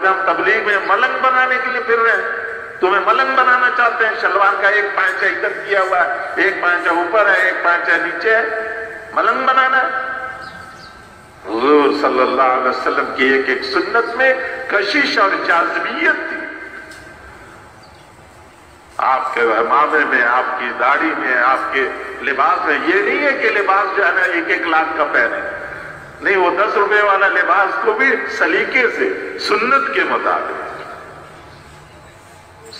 ہم تبلیغ میں ملنگ بنانے کے لیے پھر رہے ہیں، تمہیں ملنگ بنانا چاہتے ہیں، شلوار کا ایک پانچہ ادھر کیا ہوا ہے، ایک پانچہ اوپر ہے، ایک پانچہ نیچے ہے، ملنگ بنانا ہے۔ حضور صلی اللہ علیہ وسلم کی ایک ایک سنت میں کشش اور جاذبیت تھی۔ آپ کے امامے میں، آپ کی داڑھی میں، آپ کے لباس میں، یہ نہیں ہے کہ لباس جو ہے نا 1-1 لاکھ کا پہنے، نہیں، وہ 10 روپے والا لباس کو بھی سلیقے سے، سنت کے مطابق،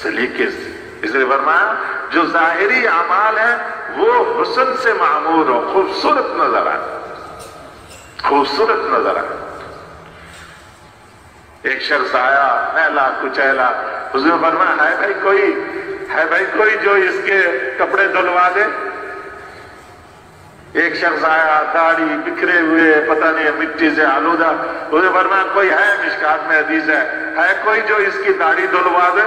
سلیقے سے، اس لیے فرمایا جو ظاہری اعمال ہیں وہ حسن سے معمور ہو، خوبصورت نظر آئے، خوبصورت نظر آئے۔ ایک شخص آیا میلا کچیلا، اس نے فرمایا ہے بھائی کوئی جو اس کے کپڑے دھلوا دے۔ ایک شخص آیا داڑھی بکھرے ہوئے، پتہ نہیں مٹی سے آلودہ، اس نے فرمایا کوئی ہے، مشکات میں حدیث ہے کوئی جو اس کی داڑھی دھلوا دے،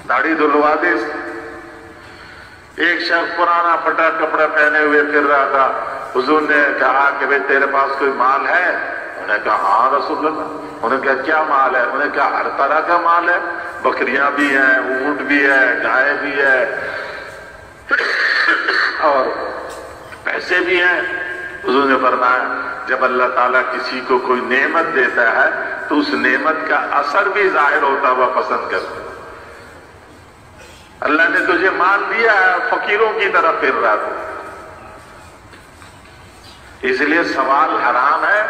داڑھی دھلوا دے۔ ایک شخص پرانا پھٹا کپڑا پہنے ہوئے پھر رہا تھا، حضور نے کہا کہ بھئی تیرے پاس کوئی مال ہے؟ انہوں نے کہا ہاں رسول اللہ۔ انہوں نے کہا کیا مال ہے؟ انہوں نے کہا ہر طرح کا مال ہے، بکریاں بھی ہیں، اونٹ بھی ہے، گائے بھی ہے اور پیسے بھی ہیں۔ حضور نے فرمایا جب اللہ تعالیٰ کسی کو کوئی نعمت دیتا ہے تو اس نعمت کا اثر بھی ظاہر ہوتا ہوا پسند کرتا ہے۔ اللہ نے تجھے مال دیا ہے، فقیروں کی طرف پھر رہا تھا، اس لیے سوال حرام ہے،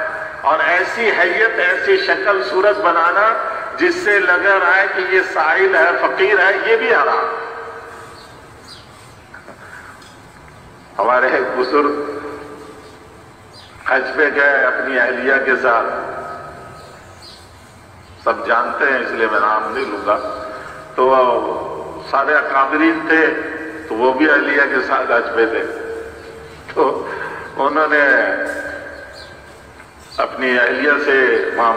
اور ایسی حیت، ایسی شکل صورت بنانا جس سے لگ رہا ہے کہ یہ سائل ہے، فقیر ہے، یہ بھی حرام۔ ہمارے ایک بزرگ حج پہ گئے اپنی اہلیہ کے ساتھ، سب جانتے ہیں اس لیے میں نام نہیں لوں گا، تو سارے اکابرین تھے تو وہ بھی اہلیہ کے ساتھ حج پہ تھے، تو انہوں نے اپنی اہلیہ سے وہاں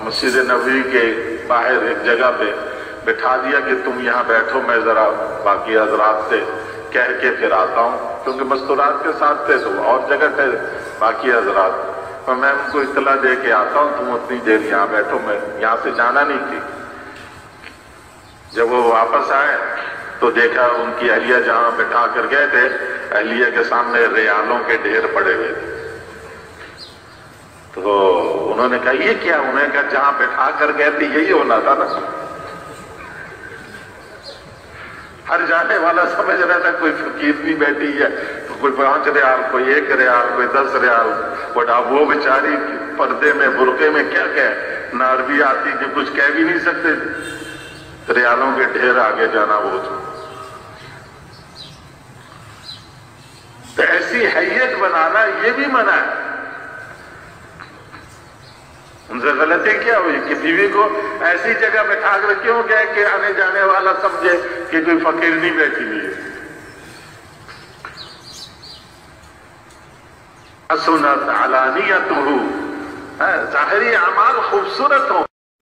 مسجد نبوی کے باہر ایک جگہ پہ بٹھا دیا کہ تم یہاں بیٹھو، میں ذرا باقی حضرات سے کہہ کے پھر آتا ہوں، کیونکہ مستورات کے ساتھ تھے تو اور جگہ تھے باقی حضرات، تو میں ان کو اطلاع دے کے آتا ہوں، تم اتنی دیر یہاں بیٹھو، میں یہاں سے جانا نہیں تھی۔ جب وہ واپس آئے تو دیکھا ان کی اہلیہ جہاں بٹھا کر گئے تھے، اہلیہ کے سامنے ریالوں کے ڈھیر پڑے ہوئے تھے، تو انہوں نے کہا یہ کیا؟ انہوں نے کہا جہاں بٹھا کر گئے تھے یہی ہونا تھا نا۔ ہر جانے والا سمجھ رہا تھا کوئی فقیر نہیں بیٹھی ہے، کوئی 5 ریال، کوئی 1 ریال، کوئی 10 ریال، وہ بیچاری پردے میں برقعے میں کیا کہے، نہ عربی آتی کہ کچھ کہہ بھی نہیں سکتے، ریالوں کے ڈھیر آگے جانا وہ تھا۔ تو ایسی حیت بنانا یہ بھی منع ہے۔ ان سے غلطی کیا ہوئی کہ بیوی کو ایسی جگہ بٹھا کر کیوں گئے کہ آنے جانے والا سمجھے کہ کوئی فقیر نہیں بیٹھی ہوئی ہے۔ حسنت علانیتہ، ظاہری اعمال خوبصورت ہوں۔